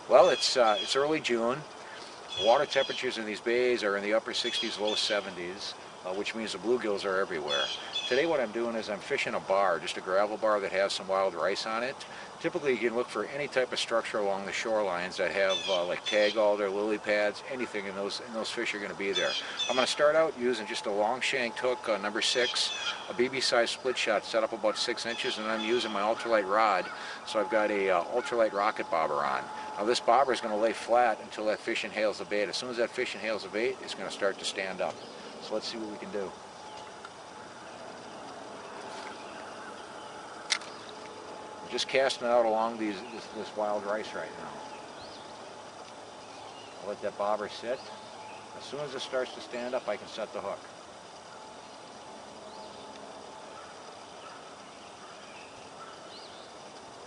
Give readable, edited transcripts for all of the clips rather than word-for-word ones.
Well, it's early June. The water temperatures in these bays are in the upper 60s, low 70s, which means the bluegills are everywhere. Today what I'm doing is I'm fishing a bar, just a gravel bar that has some wild rice on it. Typically you can look for any type of structure along the shorelines that have like tag alder, lily pads, anything, and those fish are going to be there. I'm going to start out using just a long shanked hook, number 6, a BB size split shot set up about 6 inches, and I'm using my ultralight rod, so I've got a ultralight rocket bobber on. Now this bobber is going to lay flat until that fish inhales the bait. As soon as that fish inhales the bait, it's going to start to stand up. So let's see what we can do. I'm just casting it out along this wild rice right now. I'll let that bobber sit. As soon as it starts to stand up, I can set the hook.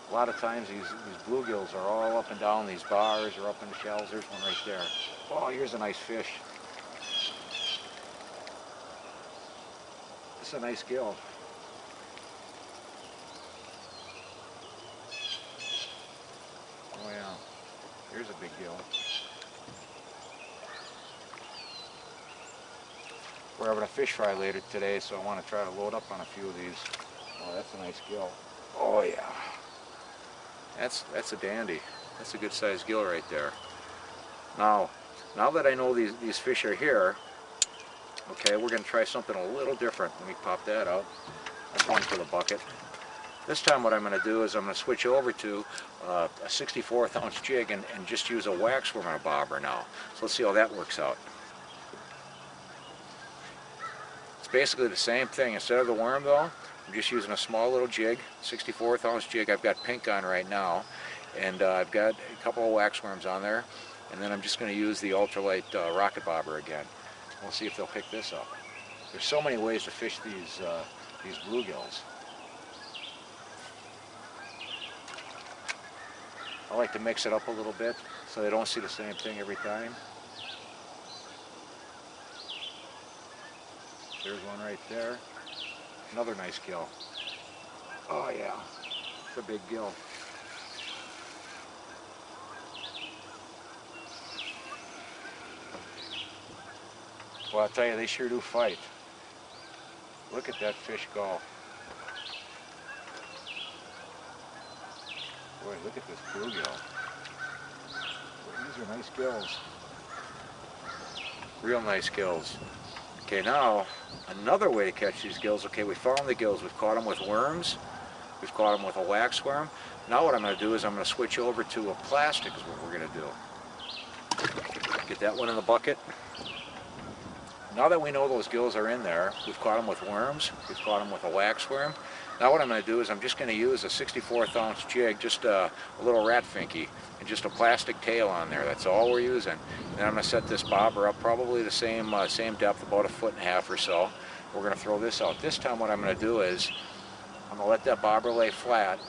A lot of times these bluegills are all up and down these bars or up in the shells. There's one right there. Oh, here's a nice fish. This is a nice gill. Oh yeah, here's a big gill. We're having a fish fry later today, so I want to try to load up on a few of these. Oh, that's a nice gill. Oh yeah. That's a dandy. That's a good sized gill right there. Now that I know these fish are here, okay, we're going to try something a little different. Let me pop that out. That's one for the bucket. This time what I'm going to do is I'm going to switch over to a 64th ounce jig and just use a wax worm on a bobber now. So let's see how that works out. It's basically the same thing. Instead of the worm though, I'm just using a small little jig, 64th ounce jig. I've got pink on right now, and I've got a couple of wax worms on there, and then I'm just going to use the ultralight rocket bobber again. We'll see if they'll pick this up. There's so many ways to fish these bluegills. I like to mix it up a little bit so they don't see the same thing every time. There's one right there. Another nice gill. Oh yeah, it's a big gill. Well, I'll tell you, they sure do fight. Look at that fish go. Boy, look at this bluegill. These are nice gills. Real nice gills. Okay, now another way to catch these gills. Okay, we found the gills. We've caught them with worms. We've caught them with a wax worm. Now what I'm going to do is I'm going to switch over to a plastic is what we're going to do. Get that one in the bucket. Now that we know those gills are in there, we've caught them with worms. We've caught them with a wax worm. Now what I'm going to do is I'm just going to use a 64th ounce jig, just a little rat finky, and just a plastic tail on there. That's all we're using. And then I'm going to set this bobber up probably the same depth, about 1.5 feet or so. We're going to throw this out. This time what I'm going to do is I'm going to let that bobber lay flat,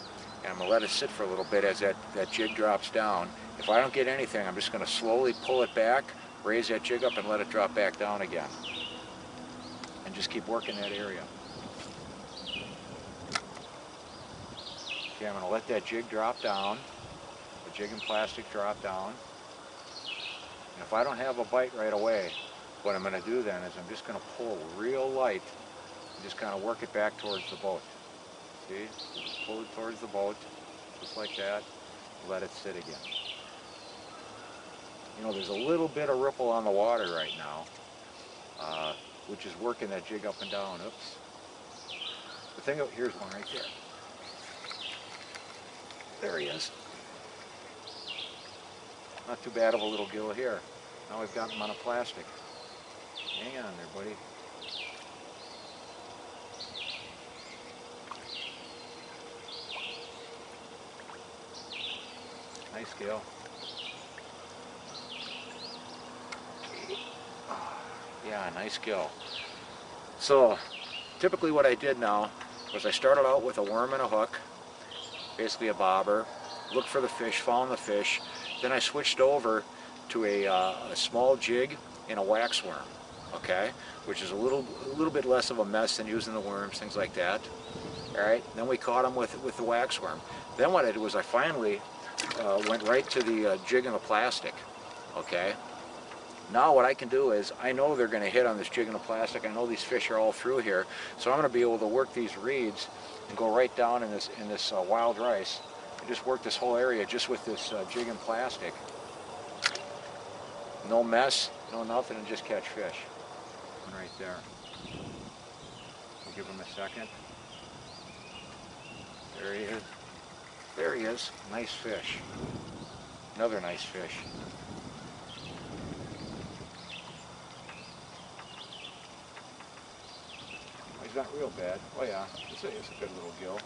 and I'm going to let it sit for a little bit as that jig drops down. If I don't get anything, I'm just going to slowly pull it back, raise that jig up, and let it drop back down again. And just keep working that area. Okay, I'm going to let that jig drop down, the jig and plastic drop down. And if I don't have a bite right away, what I'm going to do then is I'm just going to pull real light and just kind of work it back towards the boat. See? Pull it towards the boat, just like that, let it sit again. You know, there's a little bit of ripple on the water right now, which is working that jig up and down. Oops. The thing, here's one right there. There he is. Not too bad of a little gill here. Now we've got him on a plastic. Hang on there, buddy. Nice gill. Yeah, nice gill. So, typically what I did now was I started out with a worm and a hook, basically a bobber, looked for the fish, found the fish, then I switched over to a small jig and a wax worm, okay, which is a little bit less of a mess than using the worms, things like that. All right, then we caught them with the wax worm. Then what I did was I finally went right to the jig in the plastic. Okay. Now what I can do is, I know they're going to hit on this jig in the plastic. I know these fish are all through here, so I'm going to be able to work these reeds and go right down in this wild rice and just work this whole area just with this jig in plastic. No mess, no nothing, and just catch fish. Right there. We'll give him a second. There he is. There he is. Nice fish. Another nice fish. He's not real bad. Oh yeah, it's a good little gill.